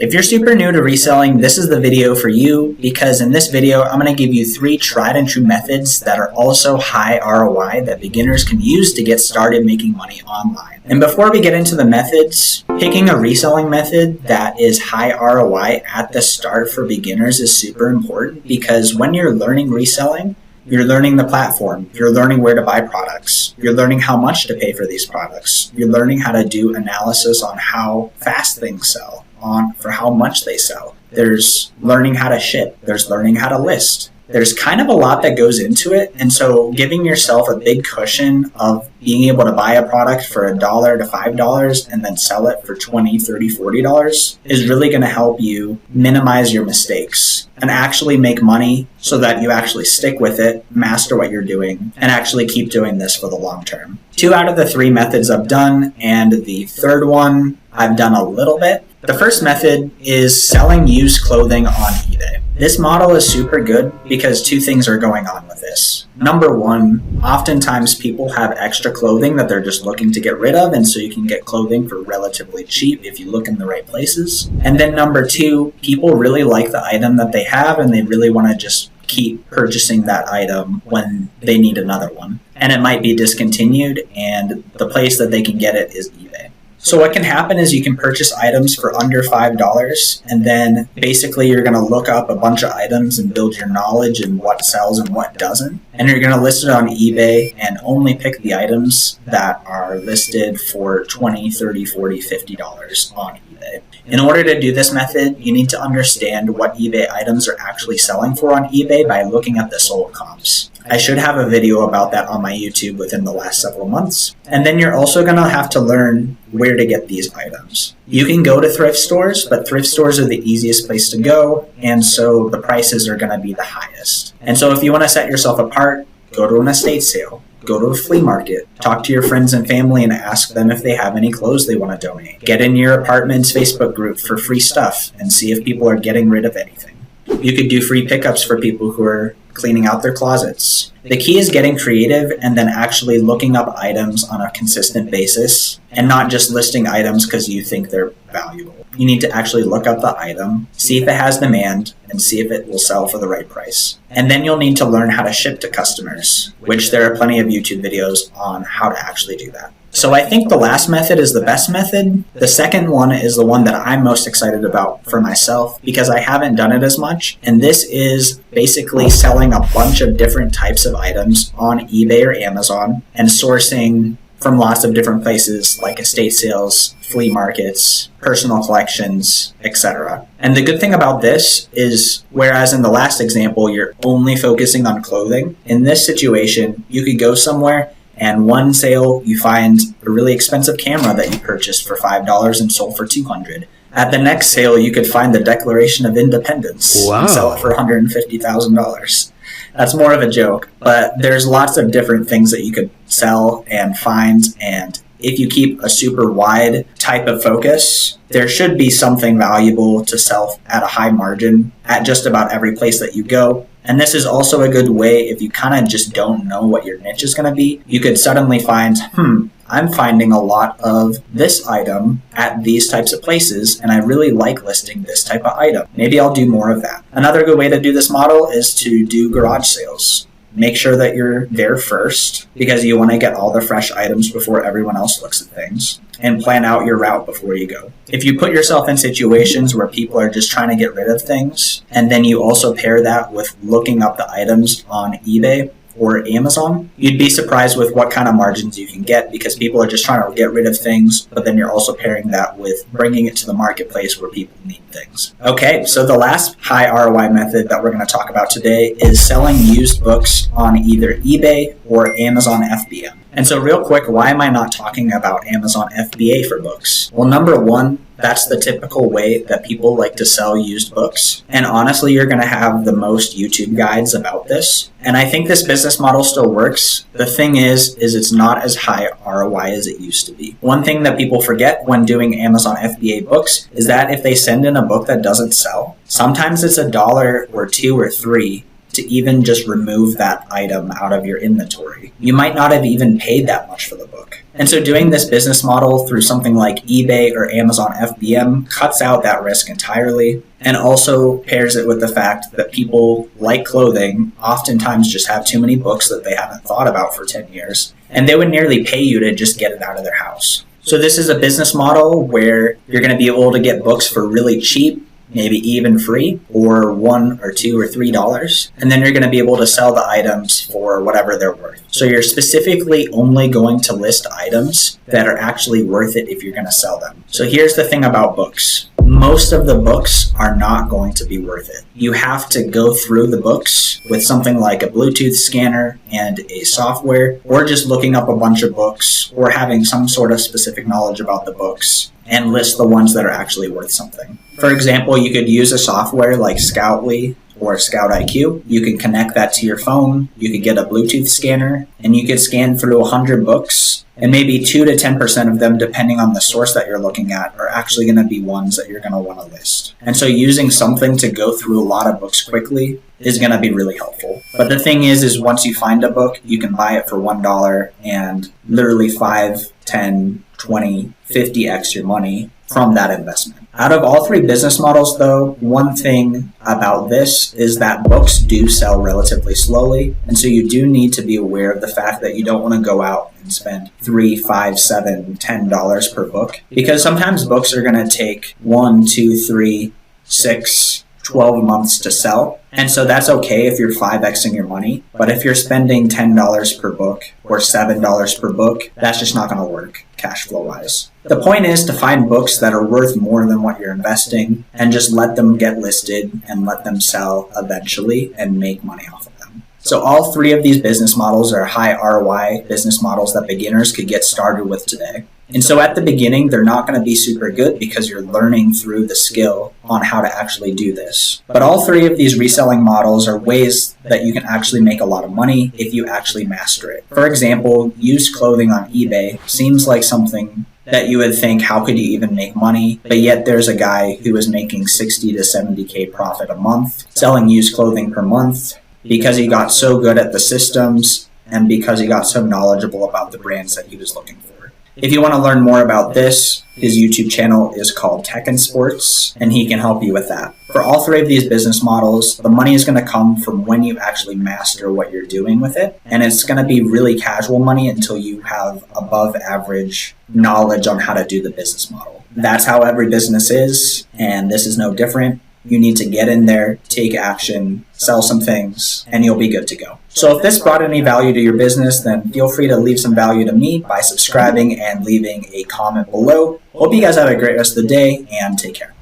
If you're super new to reselling, this is the video for you, because in this video, I'm going to give you 3 tried and true methods that are also high ROI that beginners can use to get started making money online. And before we get into the methods, picking a reselling method that is high ROI at the start for beginners is super important, because when you're learning reselling, you're learning the platform, you're learning where to buy products, you're learning how much to pay for these products, you're learning how to do analysis on how fast things sell, for how much they sell. There's learning how to ship, there's learning how to list. There's kind of a lot that goes into it, and so giving yourself a big cushion of being able to buy a product for $1 to $5 and then sell it for $20, $30, $40 is really going to help you minimize your mistakes and actually make money so that you actually stick with it, master what you're doing, and actually keep doing this for the long term. 2 out of the 3 methods I've done, and the third one I've done a little bit. The first method is selling used clothing on eBay. This model is super good because 2 things are going on with this. Number 1, oftentimes people have extra clothing that they're just looking to get rid of, and so you can get clothing for relatively cheap if you look in the right places. And then number 2, people really like the item that they have and they really want to just keep purchasing that item when they need another one. And it might be discontinued, and the place that they can get it is eBay. So what can happen is you can purchase items for under $5, and then basically you're going to look up a bunch of items and build your knowledge in what sells and what doesn't. And you're going to list it on eBay and only pick the items that are listed for $20, $30, $40, $50 on eBay. In order to do this method, you need to understand what eBay items are actually selling for on eBay by looking at the sold comps. I should have a video about that on my YouTube within the last several months. And then you're also going to have to learn where to get these items. You can go to thrift stores, but thrift stores are the easiest place to go, and so the prices are going to be the highest. And so if you want to set yourself apart, go to an estate sale. Go to a flea market, talk to your friends and family and ask them if they have any clothes they want to donate. Get in your apartment's Facebook group for free stuff and see if people are getting rid of anything. You could do free pickups for people who are cleaning out their closets. The key is getting creative and then actually looking up items on a consistent basis and not just listing items because you think they're valuable. You need to actually look up the item, see if it has demand, and see if it will sell for the right price. And then you'll need to learn how to ship to customers, which there are plenty of YouTube videos on how to actually do that. So I think the last method is the best method. The second one is the one that I'm most excited about for myself because I haven't done it as much. And this is basically selling a bunch of different types of items on eBay or Amazon and sourcing from lots of different places like estate sales, flea markets, personal collections, etc. And the good thing about this is, whereas in the last example, you're only focusing on clothing, in this situation, you could go somewhere and one sale, you find a really expensive camera that you purchased for $5 and sold for $200. At the next sale, you could find the Declaration of Independence and sell it for $150,000. That's more of a joke, but there's lots of different things that you could sell and find, and if you keep a super wide type of focus, there should be something valuable to sell at a high margin at just about every place that you go. And this is also a good way if you kind of just don't know what your niche is going to be. You could suddenly find, I'm finding a lot of this item at these types of places, and I really like listing this type of item. Maybe I'll do more of that. Another good way to do this model is to do garage sales. Make sure that you're there first because you want to get all the fresh items before everyone else looks at things, and plan out your route before you go. If you put yourself in situations where people are just trying to get rid of things, and then you also pair that with looking up the items on eBay or Amazon, you'd be surprised with what kind of margins you can get because people are just trying to get rid of things, but then you're also pairing that with bringing it to the marketplace where people need things. Okay, so the last high ROI method that we're going to talk about today is selling used books on either eBay or Amazon FBA. And so real quick, why am I not talking about Amazon FBA for books? Well, number 1, that's the typical way that people like to sell used books. And honestly, you're going to have the most YouTube guides about this. And I think this business model still works. The thing is it's not as high ROI as it used to be. One thing that people forget when doing Amazon FBA books is that if they send in a book that doesn't sell, sometimes it's $1 or $2 or $3 to even just remove that item out of your inventory. You might not have even paid that much for the book. And so doing this business model through something like eBay or Amazon FBM cuts out that risk entirely, and also pairs it with the fact that people, like clothing, oftentimes just have too many books that they haven't thought about for 10 years, and they would nearly pay you to just get it out of their house. So this is a business model where you're going to be able to get books for really cheap, maybe even free, or $1 or $2 or $3, and then you're going to be able to sell the items for whatever they're worth. So you're specifically only going to list items that are actually worth it if you're going to sell them. So here's the thing about books. Most of the books are not going to be worth it. You have to go through the books with something like a Bluetooth scanner and a software, or just looking up a bunch of books, or having some sort of specific knowledge about the books, and list the ones that are actually worth something. For example, you could use a software like Scoutly or ScoutIQ. You can connect that to your phone, you could get a Bluetooth scanner, and you could scan through 100 books, and maybe 2 to 10% of them, depending on the source that you're looking at, are actually going to be ones that you're going to want to list. And so using something to go through a lot of books quickly is going to be really helpful. But the thing is once you find a book, you can buy it for $1 and literally 5, 10, 20, 50x your money from that investment. Out of all three business models, though, one thing about this is that books do sell relatively slowly, and so you do need to be aware of the fact that you don't want to go out and spend $3, $5, $7, $10 per book, because sometimes books are going to take 1, 2, 3, 6, 12 months to sell. And so that's okay if you're 5xing your money. But if you're spending $10 per book or $7 per book, that's just not going to work cash flow wise. The point is to find books that are worth more than what you're investing and just let them get listed and let them sell eventually and make money off of them. So all three of these business models are high ROI business models that beginners could get started with today. And so at the beginning, they're not going to be super good because you're learning through the skill on how to actually do this. But all three of these reselling models are ways that you can actually make a lot of money if you actually master it. For example, used clothing on eBay seems like something that you would think, how could you even make money? But yet there's a guy who is making 60 to 70K profit a month, selling used clothing per month, because he got so good at the systems and because he got so knowledgeable about the brands that he was looking for. If you want to learn more about this, his YouTube channel is called Tech and Sports, and he can help you with that. For all three of these business models, the money is going to come from when you actually master what you're doing with it, and it's going to be really casual money until you have above average knowledge on how to do the business model. That's how every business is, and this is no different. You need to get in there, take action, sell some things, and you'll be good to go. So if this brought any value to your business, then feel free to leave some value to me by subscribing and leaving a comment below. Hope you guys have a great rest of the day, and take care.